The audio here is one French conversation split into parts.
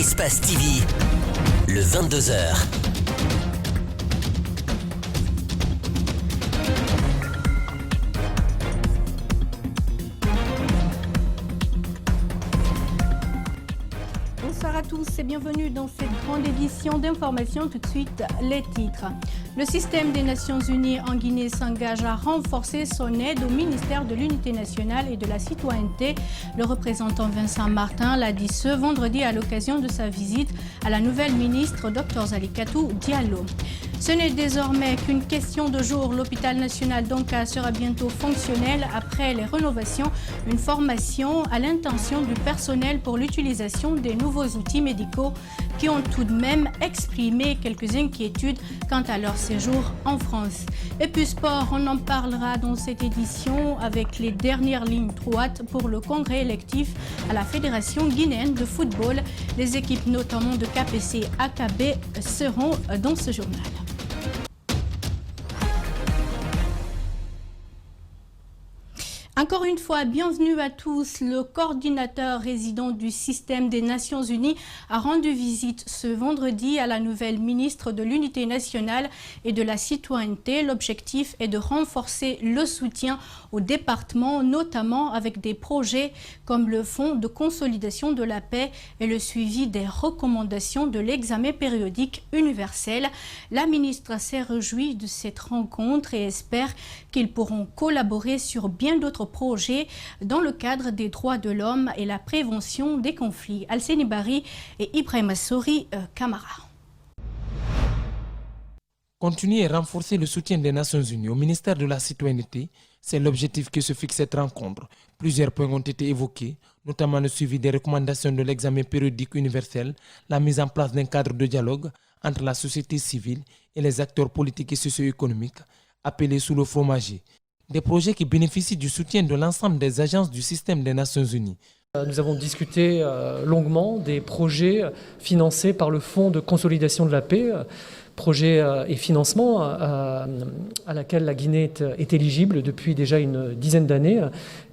Espace TV, le 22h. Bonsoir à tous et bienvenue dans cette grande édition d'information. Tout de suite, les titres. Le système des Nations Unies en Guinée s'engage à renforcer son aide au ministère de l'Unité nationale et de la citoyenneté. Le représentant Vincent Martin l'a dit ce vendredi à l'occasion de sa visite à la nouvelle ministre Dr Zalikatou Diallo. Ce n'est désormais qu'une question de jours. L'hôpital national d'Onka sera bientôt fonctionnel après les rénovations. Une formation à l'intention du personnel pour l'utilisation des nouveaux outils médicaux qui ont tout de même exprimé quelques inquiétudes quant à leur séjour en France. Et puis sport, on en parlera dans cette édition avec les dernières lignes droites pour le congrès électif à la Fédération guinéenne de football. Les équipes notamment de KPC AKB seront dans ce journal. Encore une fois, bienvenue à tous. Le coordinateur résident du système des Nations Unies a rendu visite ce vendredi à la nouvelle ministre de l'Unité nationale et de la citoyenneté. L'objectif est de renforcer le soutien au département, notamment avec des projets comme le Fonds de consolidation de la paix et le suivi des recommandations de l'examen périodique universel. La ministre s'est réjouie de cette rencontre et espère qu'ils pourront collaborer sur bien d'autres projets dans le cadre des droits de l'homme et la prévention des conflits. Alseni Bari et Ibrahima Sori Kamara. Continuer et renforcer le soutien des Nations Unies au ministère de la Citoyenneté, c'est l'objectif que se fixe cette rencontre. Plusieurs points ont été évoqués, notamment le suivi des recommandations de l'examen périodique universel, la mise en place d'un cadre de dialogue entre la société civile et les acteurs politiques et socio-économiques, appelés sous le fromager. Des projets qui bénéficient du soutien de l'ensemble des agences du système des Nations Unies. Nous avons discuté longuement des projets financés par le Fonds de consolidation de la paix, projets et financements à laquelle la Guinée est éligible depuis déjà une dizaine d'années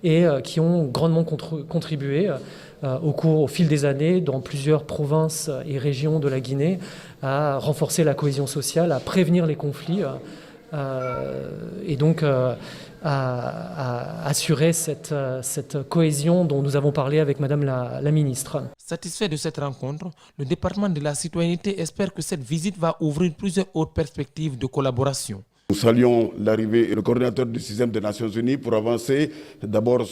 et qui ont grandement contribué au fil des années dans plusieurs provinces et régions de la Guinée à renforcer la cohésion sociale, à prévenir les conflits et donc à assurer cette cohésion dont nous avons parlé avec Madame la ministre. Satisfait de cette rencontre, le département de la citoyenneté espère que cette visite va ouvrir plusieurs autres perspectives de collaboration. Nous saluons l'arrivée et le coordinateur du système des Nations Unies pour avancer d'abord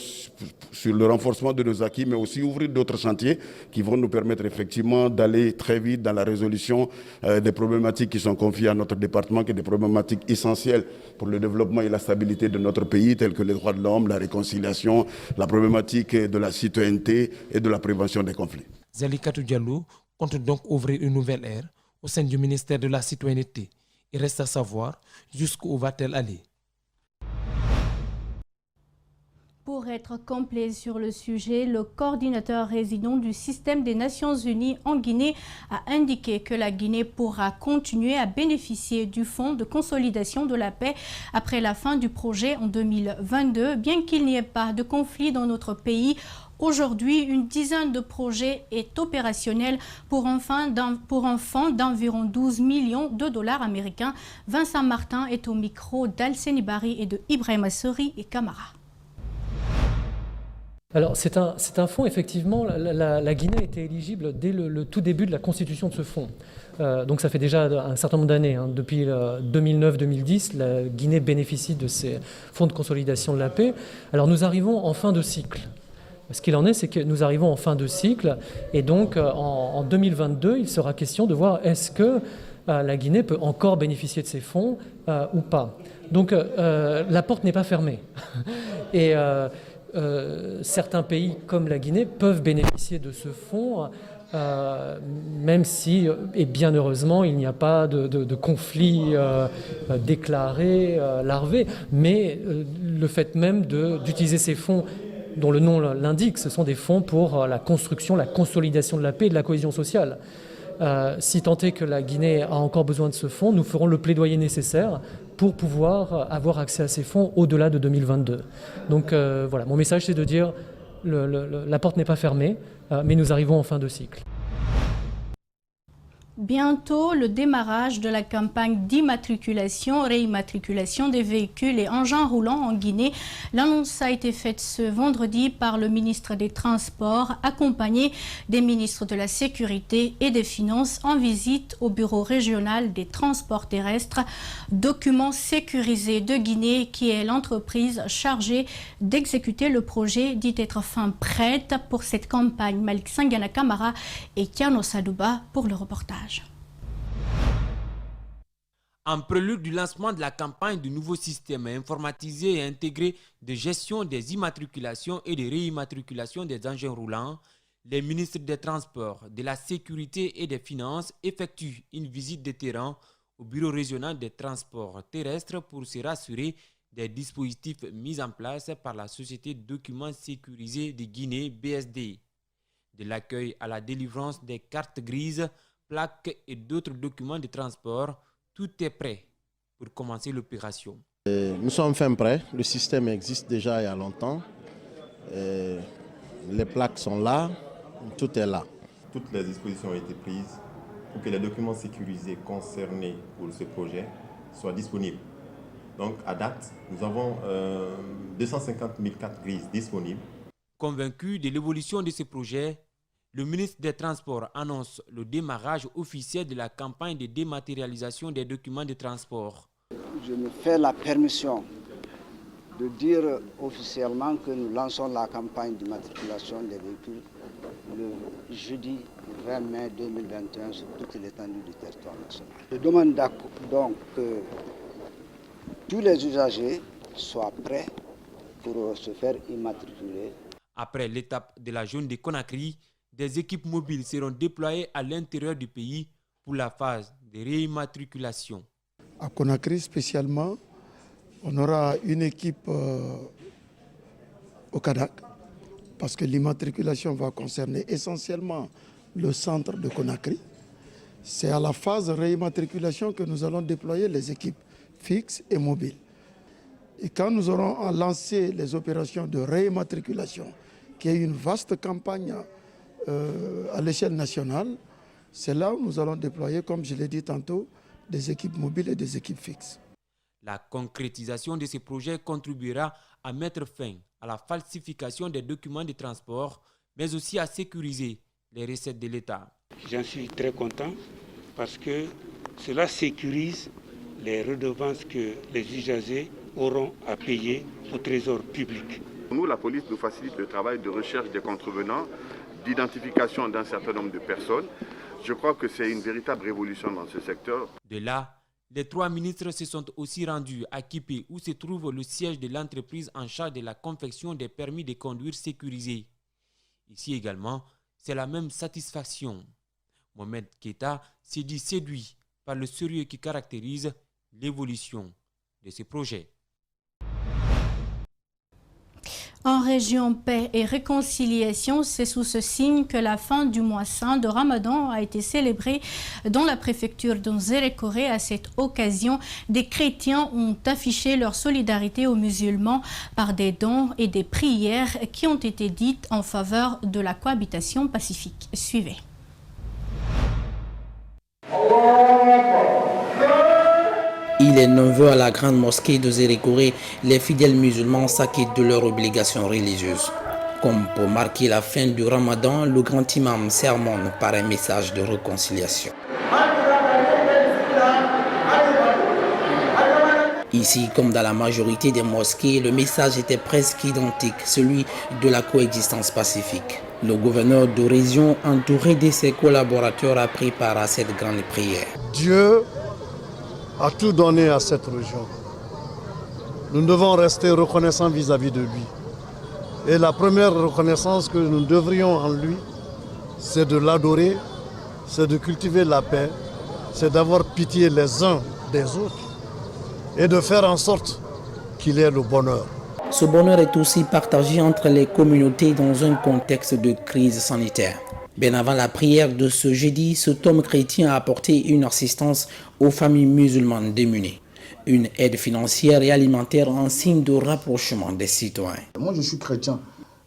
sur le renforcement de nos acquis, mais aussi ouvrir d'autres chantiers qui vont nous permettre effectivement d'aller très vite dans la résolution des problématiques qui sont confiées à notre département, qui sont des problématiques essentielles pour le développement et la stabilité de notre pays, telles que les droits de l'homme, la réconciliation, la problématique de la citoyenneté et de la prévention des conflits. Zalikatou Diallo compte donc ouvrir une nouvelle ère au sein du ministère de la Citoyenneté. Il reste à savoir jusqu'où va-t-elle aller. Pour être complet sur le sujet, le coordinateur résident du système des Nations Unies en Guinée a indiqué que la Guinée pourra continuer à bénéficier du Fonds de consolidation de la paix après la fin du projet en 2022, bien qu'il n'y ait pas de conflit dans notre pays. Aujourd'hui, une dizaine de projets est opérationnel pour un fonds d'environ 12 millions de dollars américains. Vincent Martin est au micro d'Alseni Bari et de Ibrahima Sori et Kamara. Alors c'est un fonds, effectivement, la Guinée était éligible dès le tout début de la constitution de ce fonds. Donc ça fait déjà un certain nombre d'années, depuis 2009-2010, la Guinée bénéficie de ces fonds de consolidation de la paix. Alors nous arrivons en fin de cycle. Ce qu'il en est, c'est que nous arrivons en fin de cycle et donc en 2022, il sera question de voir est-ce que la Guinée peut encore bénéficier de ces fonds ou pas. Donc la porte n'est pas fermée. Et certains pays comme la Guinée peuvent bénéficier de ce fonds, même si, et bien heureusement, il n'y a pas de conflit déclaré, larvé, mais le fait même d'utiliser ces fonds dont le nom l'indique, ce sont des fonds pour la construction, la consolidation de la paix et de la cohésion sociale. Si tant est que la Guinée a encore besoin de ce fonds, nous ferons le plaidoyer nécessaire pour pouvoir avoir accès à ces fonds au-delà de 2022. Donc voilà, mon message c'est de dire la porte n'est pas fermée, mais nous arrivons en fin de cycle. Bientôt le démarrage de la campagne d'immatriculation, réimmatriculation des véhicules et engins roulants en Guinée. L'annonce a été faite ce vendredi par le ministre des Transports, accompagné des ministres de la Sécurité et des Finances en visite au bureau régional des transports terrestres. Document sécurisé de Guinée, qui est l'entreprise chargée d'exécuter le projet, dit être fin prête pour cette campagne. Malik Sangana Kamara et Kiano Sadouba pour le reportage. En prélude du lancement de la campagne du nouveau système informatisé et intégré de gestion des immatriculations et de réimmatriculations des engins roulants, les ministres des Transports, de la Sécurité et des Finances effectuent une visite de terrain au bureau régional des transports terrestres pour se rassurer des dispositifs mis en place par la Société de documents sécurisés de Guinée, BSD. De l'accueil à la délivrance des cartes grises, plaques et d'autres documents de transport, tout est prêt pour commencer l'opération. Nous sommes fin prêts, le système existe déjà il y a longtemps. Les plaques sont là, tout est là. Toutes les dispositions ont été prises pour que les documents sécurisés concernés pour ce projet soient disponibles. Donc à date, nous avons 250 000 cartes grises disponibles. Convaincu de l'évolution de ce projet, le ministre des Transports annonce le démarrage officiel de la campagne de dématérialisation des documents de transport. Je me fais la permission de dire officiellement que nous lançons la campagne d'immatriculation des véhicules le jeudi 20 mai 2021 sur toute l'étendue du territoire national. Je demande donc que tous les usagers soient prêts pour se faire immatriculer. Après l'étape de la zone de Conakry, des équipes mobiles seront déployées à l'intérieur du pays pour la phase de réimmatriculation. À Conakry spécialement, on aura une équipe au Kadak, parce que l'immatriculation va concerner essentiellement le centre de Conakry. C'est à la phase réimmatriculation que nous allons déployer les équipes fixes et mobiles. Et quand nous aurons lancé les opérations de réimmatriculation, qui est une vaste campagne à l'échelle nationale, c'est là où nous allons déployer, comme je l'ai dit tantôt, des équipes mobiles et des équipes fixes. La concrétisation de ce projet contribuera à mettre fin à la falsification des documents de transport, mais aussi à sécuriser les recettes de l'État. J'en suis très content parce que cela sécurise les redevances que les usagers auront à payer au trésor public. Nous, la police, nous facilite le travail de recherche des contrevenants, d'identification d'un certain nombre de personnes. Je crois que c'est une véritable révolution dans ce secteur. De là, les trois ministres se sont aussi rendus à Kipé, où se trouve le siège de l'entreprise en charge de la confection des permis de conduire sécurisés. Ici également, c'est la même satisfaction. Mohamed Keita s'est dit séduit par le sérieux qui caractérise l'évolution de ce projet. En région paix et réconciliation, c'est sous ce signe que la fin du mois saint de Ramadan a été célébrée dans la préfecture d'Nzérékoré. À cette occasion, des chrétiens ont affiché leur solidarité aux musulmans par des dons et des prières qui ont été dites en faveur de la cohabitation pacifique. Suivez. Il est 9h à la grande mosquée de Zérékoré. Les fidèles musulmans s'acquittent de leurs obligations religieuses. Comme pour marquer la fin du Ramadan, le grand imam sermonne par un message de réconciliation. Ici, comme dans la majorité des mosquées, le message était presque identique, celui de la coexistence pacifique. Le gouverneur de région, entouré de ses collaborateurs, a pris part à cette grande prière. Dieu a tout donné à cette région. Nous devons rester reconnaissants vis-à-vis de lui. Et la première reconnaissance que nous devrions en lui, c'est de l'adorer, c'est de cultiver la paix, c'est d'avoir pitié les uns des autres et de faire en sorte qu'il ait le bonheur. Ce bonheur est aussi partagé entre les communautés dans un contexte de crise sanitaire. Bien avant la prière de ce jeudi, cet homme chrétien a apporté une assistance aux familles musulmanes démunies. Une aide financière et alimentaire en signe de rapprochement des citoyens. Moi je suis chrétien,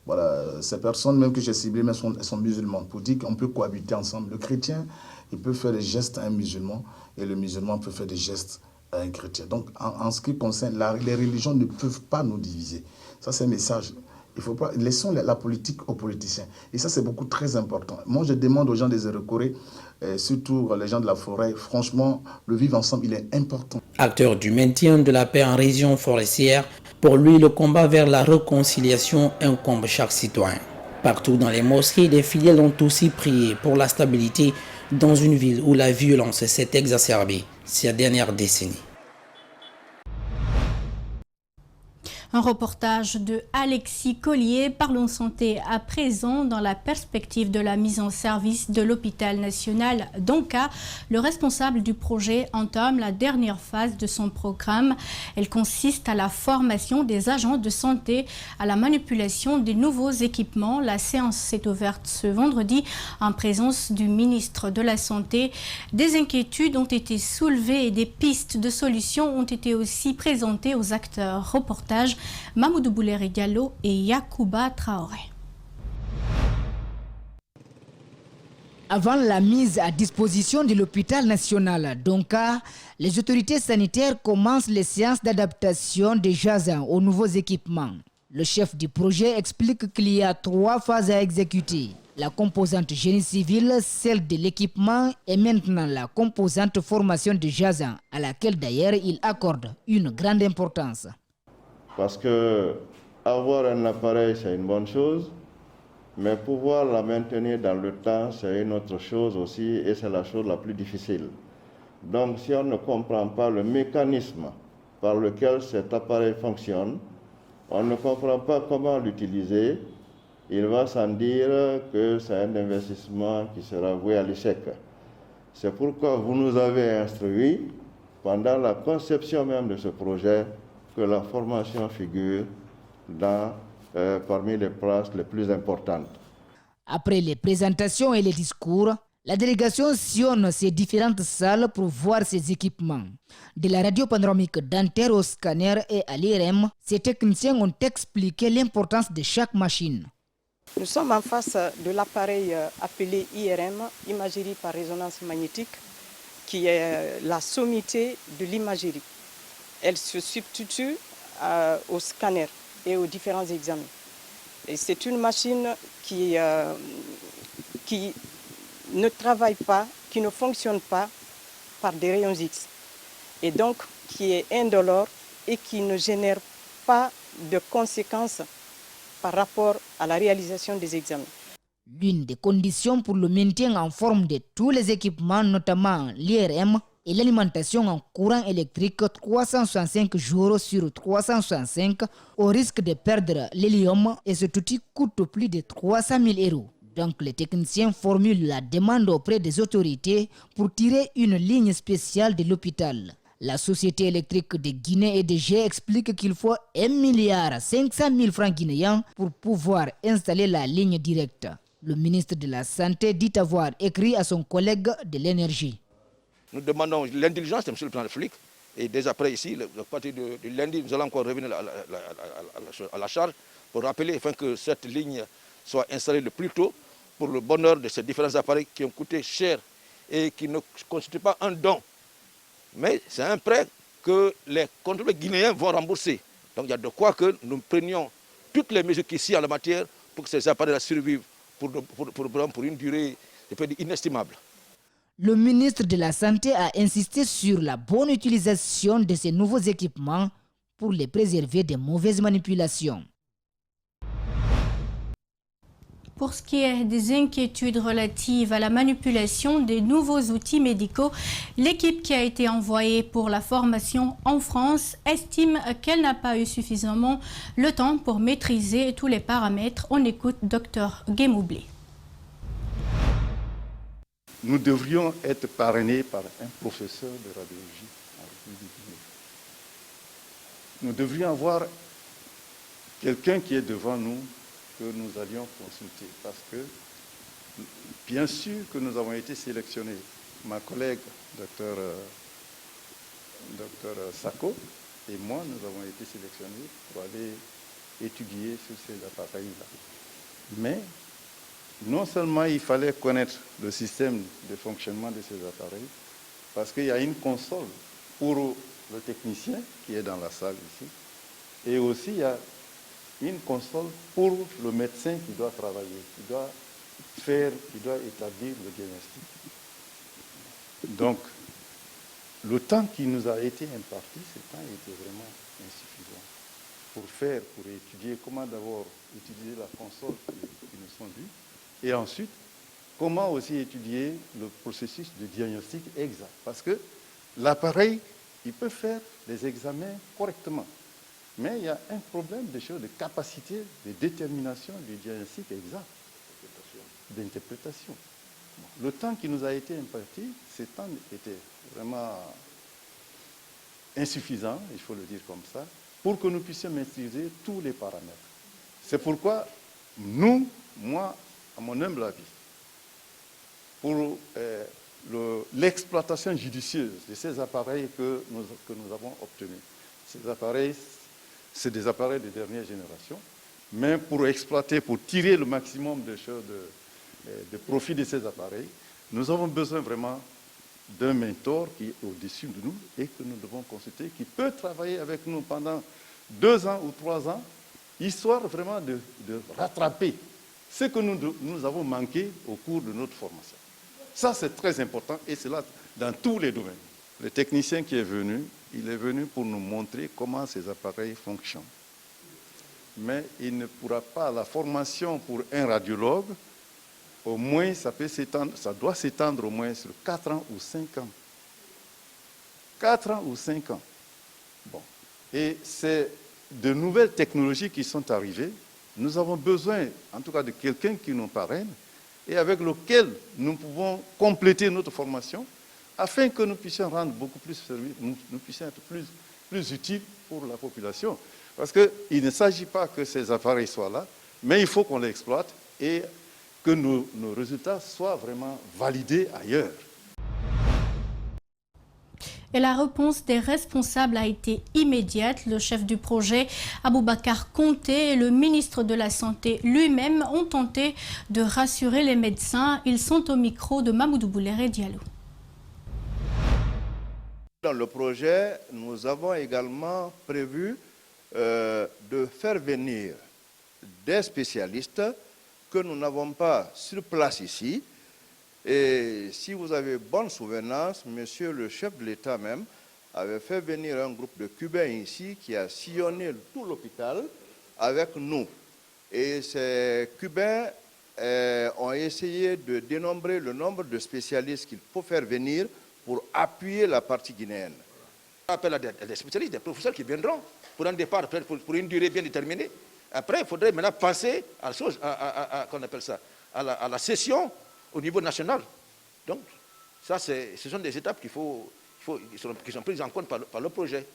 Voilà, ces personnes même que j'ai ciblées même sont musulmanes, pour dire qu'on peut cohabiter ensemble. Le chrétien, il peut faire des gestes à un musulman et le musulman peut faire des gestes à un chrétien. Donc en ce qui concerne, les religions ne peuvent pas nous diviser. Ça c'est un message. Il faut pas, laissons la politique aux politiciens. Et ça c'est beaucoup très important. Moi je demande aux gens des Zérekoré, surtout les gens de la forêt, franchement, le vivre ensemble, il est important. Acteur du maintien de la paix en région forestière, pour lui, le combat vers la réconciliation incombe chaque citoyen. Partout dans les mosquées, les fidèles ont aussi prié pour la stabilité dans une ville où la violence s'est exacerbée ces dernières décennies. Un reportage de Alexis Collier. Parlons santé à présent dans la perspective de la mise en service de l'hôpital national d'Onka. Le responsable du projet entame la dernière phase de son programme. Elle consiste à la formation des agents de santé à la manipulation des nouveaux équipements. La séance s'est ouverte ce vendredi en présence du ministre de la Santé. Des inquiétudes ont été soulevées et des pistes de solutions ont été aussi présentées aux acteurs. Reportage Mamoudou Bouleri Diallo et Yacouba Traoré. Avant la mise à disposition de l'hôpital national d'Onka, les autorités sanitaires commencent les séances d'adaptation des Jazans aux nouveaux équipements. Le chef du projet explique qu'il y a 3 phases à exécuter. La composante génie civil, celle de l'équipement et maintenant la composante formation de Jazans, à laquelle d'ailleurs il accorde une grande importance. Parce que avoir un appareil, c'est une bonne chose, mais pouvoir la maintenir dans le temps, c'est une autre chose aussi, et c'est la chose la plus difficile. Donc, si on ne comprend pas le mécanisme par lequel cet appareil fonctionne, on ne comprend pas comment l'utiliser, il va sans dire que c'est un investissement qui sera voué à l'échec. C'est pourquoi vous nous avez instruits, pendant la conception même de ce projet, que la formation figure parmi les places les plus importantes. Après les présentations et les discours, la délégation sillonne ces différentes salles pour voir ces équipements. De la radio panoramique dentaire au scanner et à l'IRM, ces techniciens ont expliqué l'importance de chaque machine. Nous sommes en face de l'appareil appelé IRM, imagerie par résonance magnétique, qui est la sommité de l'imagerie. Elle se substitue au scanner et aux différents examens. Et c'est une machine qui ne travaille pas, qui ne fonctionne pas par des rayons X. Et donc qui est indolore et qui ne génère pas de conséquences par rapport à la réalisation des examens. L'une des conditions pour le maintien en forme de tous les équipements, notamment l'IRM, et l'alimentation en courant électrique 365 jours sur 365 au risque de perdre l'hélium et cet outil coûte plus de 300 000 €. Donc les techniciens formulent la demande auprès des autorités pour tirer une ligne spéciale de l'hôpital. La Société électrique de Guinée et de G explique qu'il faut 1,5 milliard francs guinéens pour pouvoir installer la ligne directe. Le ministre de la Santé dit avoir écrit à son collègue de l'énergie. Nous demandons l'intelligence de M. le président de la République. Et dès après ici, à partir de lundi, nous allons encore revenir à la charge pour rappeler afin que cette ligne soit installée le plus tôt pour le bonheur de ces différents appareils qui ont coûté cher et qui ne constituent pas un don. Mais c'est un prêt que les contribuables guinéens vont rembourser. Donc il y a de quoi que nous prenions toutes les mesures qui sont en la matière pour que ces appareils survivent pour une durée inestimable. Le ministre de la Santé a insisté sur la bonne utilisation de ces nouveaux équipements pour les préserver des mauvaises manipulations. Pour ce qui est des inquiétudes relatives à la manipulation des nouveaux outils médicaux, l'équipe qui a été envoyée pour la formation en France estime qu'elle n'a pas eu suffisamment le temps pour maîtriser tous les paramètres. On écoute Dr Guémoublé. Nous devrions être parrainés par un professeur de radiologie en République du Guinée. Nous devrions avoir quelqu'un qui est devant nous que nous allions consulter parce que, bien sûr que nous avons été sélectionnés. Ma collègue, docteur Sako, et moi, nous avons été sélectionnés pour aller étudier sur ces appareils-là. Mais non seulement il fallait connaître le système de fonctionnement de ces appareils, parce qu'il y a une console pour le technicien qui est dans la salle ici, et aussi il y a une console pour le médecin qui doit travailler, qui doit établir le diagnostic. Donc, le temps qui nous a été imparti, ce temps était vraiment insuffisant pour étudier comment d'abord utiliser la console qui nous sont dues, et ensuite, comment aussi étudier le processus de diagnostic exact. Parce que l'appareil, il peut faire des examens correctement, mais il y a un problème de capacité de détermination du diagnostic exact, d'interprétation. Le temps qui nous a été imparti, ce temps était vraiment insuffisant, il faut le dire comme ça, pour que nous puissions maîtriser tous les paramètres. C'est pourquoi moi, à mon humble avis, pour l'exploitation judicieuse de ces appareils que nous avons obtenus, ces appareils, c'est des appareils de dernière génération, mais pour exploiter, pour tirer le maximum de profit de ces appareils, nous avons besoin vraiment d'un mentor qui est au-dessus de nous et que nous devons consulter, qui peut travailler avec nous pendant 2 ans ou 3 ans, histoire vraiment de rattraper ce que nous avons manqué au cours de notre formation. Ça, c'est très important et c'est là dans tous les domaines. Le technicien qui est venu, il est venu pour nous montrer comment ces appareils fonctionnent. Mais il ne pourra pas, la formation pour un radiologue, au moins, ça doit s'étendre au moins sur 4 ans ou 5 ans. 4 ans ou 5 ans. Bon. Et c'est de nouvelles technologies qui sont arrivées. Nous avons besoin, en tout cas, de quelqu'un qui nous parraine et avec lequel nous pouvons compléter notre formation afin que nous puissions rendre beaucoup plus service, nous puissions être plus utiles pour la population. Parce qu'il ne s'agit pas que ces appareils soient là, mais il faut qu'on les exploite et que nos résultats soient vraiment validés ailleurs. Et la réponse des responsables a été immédiate. Le chef du projet, Aboubacar Conté, et le ministre de la Santé lui-même ont tenté de rassurer les médecins. Ils sont au micro de Mamoudou Bouléré Diallo. Dans le projet, nous avons également prévu de faire venir des spécialistes que nous n'avons pas sur place ici. Et si vous avez bonne souvenance, monsieur le chef de l'État même avait fait venir un groupe de Cubains ici qui a sillonné tout l'hôpital avec nous. Et ces Cubains ont essayé de dénombrer le nombre de spécialistes qu'il faut faire venir pour appuyer la partie guinéenne. On appelle à des spécialistes, des professeurs qui viendront pour un départ, pour une durée bien déterminée. Après, il faudrait maintenant penser à qu'on appelle ça, à la session au niveau national. Donc, ça, ce sont des étapes qui sont prises en compte par le projet.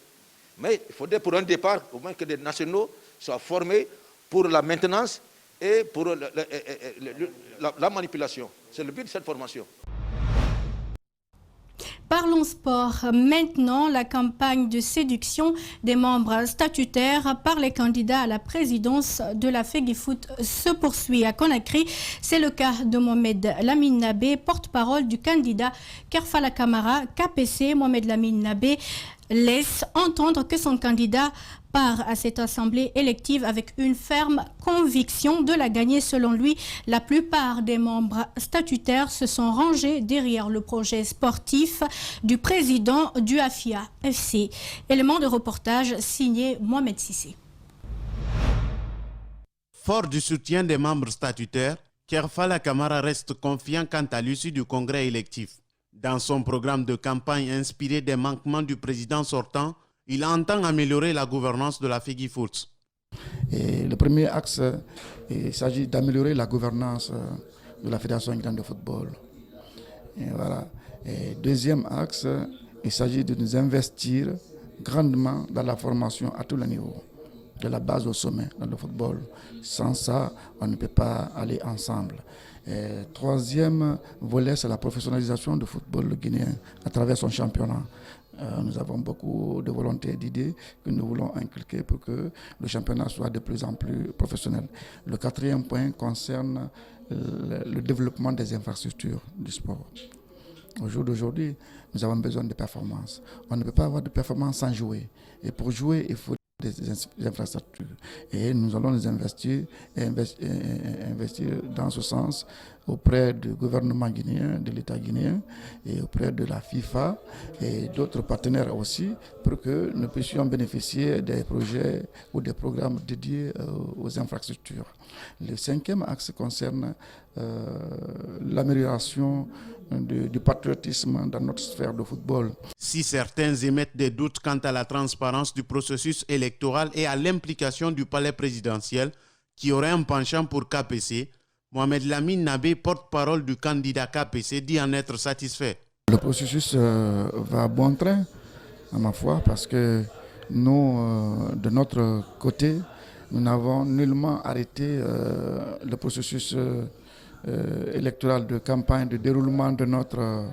Mais il faudrait pour un départ, au moins que les nationaux soient formés pour la maintenance et pour la manipulation. C'est le but de cette formation. Parlons sport. Maintenant, la campagne de séduction des membres statutaires par les candidats à la présidence de la FEGIFOOT se poursuit à Conakry. C'est le cas de Mohamed Lamine Nabé, porte-parole du candidat Kerfala Kamara, KPC. Mohamed Lamine Nabé laisse entendre que son candidat part à cette assemblée élective avec une ferme conviction de la gagner. Selon lui, la plupart des membres statutaires se sont rangés derrière le projet sportif du président du AFIA FC. Élément de reportage signé Mohamed Sissé. Fort du soutien des membres statutaires, Kerfala Kamara reste confiant quant à l'issue du congrès électif. Dans son programme de campagne inspiré des manquements du président sortant, il entend améliorer la gouvernance de la FEGIFOOT. Le premier axe, il s'agit d'améliorer la gouvernance de la Fédération guinéenne de football. Deuxième axe, il s'agit de nous investir grandement dans la formation à tous les niveaux, de la base au sommet dans le football. Sans ça, on ne peut pas aller ensemble. Troisième volet, c'est la professionnalisation du football guinéen à travers son championnat. Nous avons beaucoup de volonté et d'idées que nous voulons inculquer pour que le championnat soit de plus en plus professionnel. Le 4e point concerne le développement des infrastructures du sport. Au jour d'aujourd'hui, nous avons besoin de performances. On ne peut pas avoir de performances sans jouer. Et pour jouer, il faut des infrastructures. Et nous allons les investir dans ce sens auprès du gouvernement guinéen, de l'État guinéen et auprès de la FIFA et d'autres partenaires aussi pour que nous puissions bénéficier des projets ou des programmes dédiés aux infrastructures. Le 5e axe concerne l'amélioration du patriotisme dans notre sphère de football. Si certains émettent des doutes quant à la transparence du processus électoral et à l'implication du palais présidentiel qui aurait un penchant pour KPC, Mohamed Lamine Nabé, porte-parole du candidat KPC, dit en être satisfait. Le processus va à bon train, à ma foi, parce que nous, de notre côté, nous n'avons nullement arrêté le processus électoral de campagne, de déroulement de notre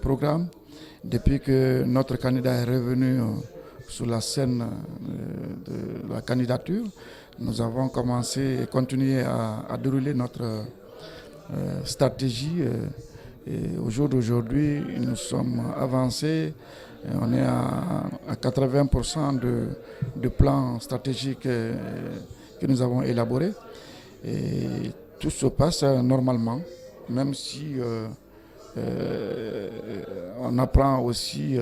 programme. Depuis que notre candidat est revenu sur la scène de la candidature, nous avons commencé et continué à dérouler notre stratégie. Et au jour d'aujourd'hui, nous sommes avancés. On est à 80% de plans stratégiques que nous avons élaborés. Et tout se passe normalement, même si on apprend aussi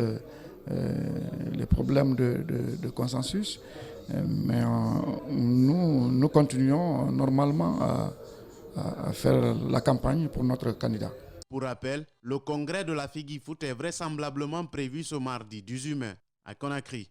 les problèmes de consensus. Mais nous continuons normalement à faire la campagne pour notre candidat. Pour rappel, le congrès de la FEGIFOOT est vraisemblablement prévu ce mardi 18 mai à Conakry.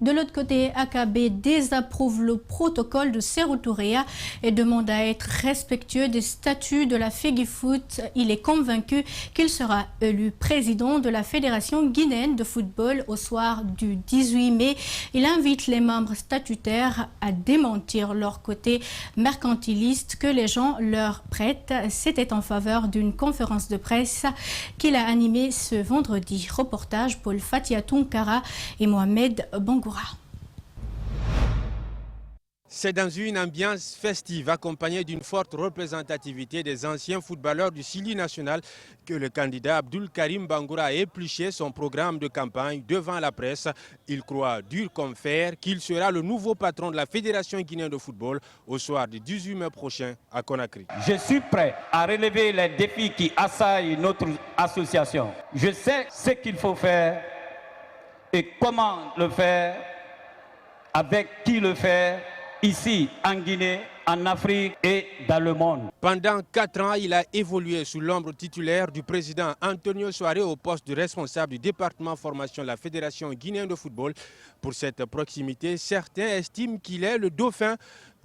De l'autre côté, AKB désapprouve le protocole de Sékou-Touré et demande à être respectueux des statuts de la FEGIFOOT. Il est convaincu qu'il sera élu président de la Fédération guinéenne de football au soir du 18 mai. Il invite les membres statutaires à démentir leur côté mercantiliste que les gens leur prêtent. C'était en faveur d'une conférence de presse qu'il a animée ce vendredi. Reportage Paul Fatia Tunkara et Mohamed Bangoura. C'est dans une ambiance festive accompagnée d'une forte représentativité des anciens footballeurs du Sili national que le candidat Abdul Karim Bangoura a épluché son programme de campagne devant la presse. Il croit dur comme fer qu'il sera le nouveau patron de la Fédération guinéenne de football au soir du 18 mai prochain à Conakry. Je suis prêt à relever les défis qui assaillent notre association. Je sais ce qu'il faut faire et comment le faire, avec qui le faire, ici en Guinée, en Afrique et dans le monde. Pendant 4 ans, il a évolué sous l'ombre titulaire du président Antonio Soare au poste de responsable du département formation de la Fédération guinéenne de football. Pour cette proximité, certains estiment qu'il est le dauphin,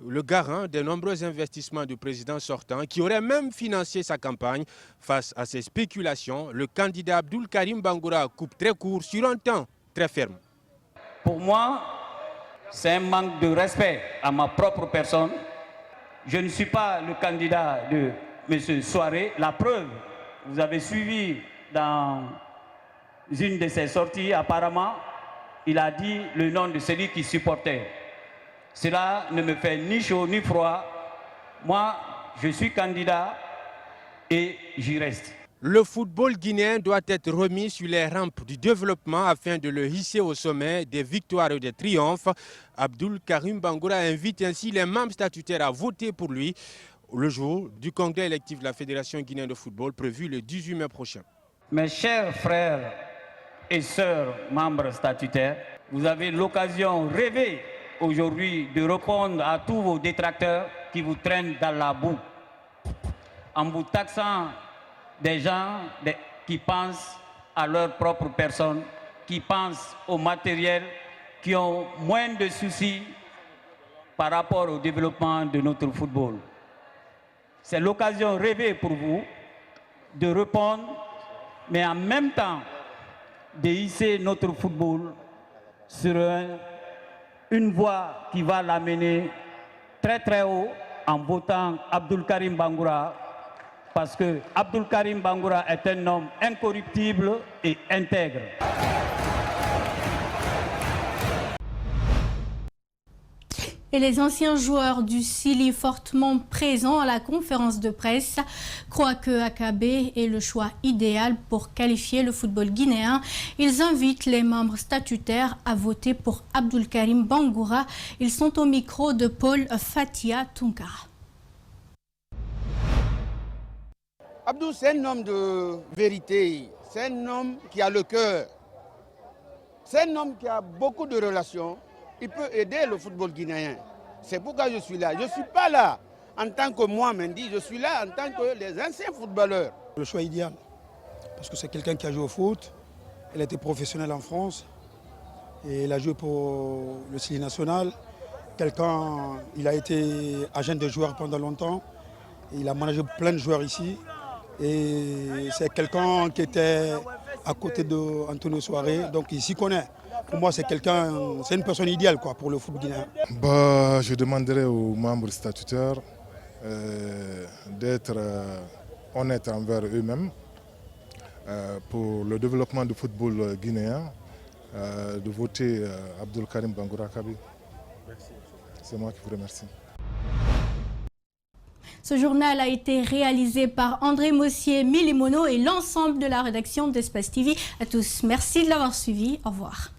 le garant des nombreux investissements du président sortant qui aurait même financé sa campagne. Face à ces spéculations, le candidat Abdul Karim Bangoura coupe très court sur un temps très ferme. Pour moi, c'est un manque de respect à ma propre personne. Je ne suis pas le candidat de M. Soare. La preuve, vous avez suivi dans une de ses sorties, apparemment, il a dit le nom de celui qui supportait. Cela ne me fait ni chaud ni froid. Moi, je suis candidat et j'y reste. Le football guinéen doit être remis sur les rampes du développement afin de le hisser au sommet des victoires et des triomphes. Abdul Karim Bangoura invite ainsi les membres statutaires à voter pour lui le jour du congrès électif de la Fédération guinéenne de football prévu le 18 mai prochain. Mes chers frères et sœurs membres statutaires, vous avez l'occasion rêvée aujourd'hui de répondre à tous vos détracteurs qui vous traînent dans la boue en vous taxant des gens qui pensent à leur propre personne, qui pensent au matériel, qui ont moins de soucis par rapport au développement de notre football. C'est l'occasion rêvée pour vous de répondre, mais en même temps de hisser notre football sur une voie qui va l'amener très très haut en votant Abdul Karim Bangoura parce que Abdul Karim Bangoura est un homme incorruptible et intègre. Et les anciens joueurs du Sili fortement présents à la conférence de presse croient que AKB est le choix idéal pour qualifier le football guinéen. Ils invitent les membres statutaires à voter pour Abdul Karim Bangoura. Ils sont au micro de Paul Fatia Tunkara. Abdou, c'est un homme de vérité, c'est un homme qui a le cœur, c'est un homme qui a beaucoup de relations. Il peut aider le football guinéen. C'est pourquoi je suis là. Je ne suis pas là en tant que moi, Mendy, je suis là en tant que les anciens footballeurs. Le choix idéal, parce que c'est quelqu'un qui a joué au foot, il a été professionnel en France, et il a joué pour le Sili national. Il a été agent de joueurs pendant longtemps, et il a managé plein de joueurs ici. Et c'est quelqu'un qui était à côté d'Antonio Soare, donc il s'y connaît. Pour moi, c'est une personne idéale pour le foot guinéen. Je demanderai aux membres statutaires d'être honnêtes envers eux-mêmes pour le développement du football guinéen, de voter Abdul Karim Bangoura Kabi. C'est moi qui vous remercie. Ce journal a été réalisé par André Mossier, Milimono et l'ensemble de la rédaction d'Espace TV. À tous, merci de l'avoir suivi. Au revoir.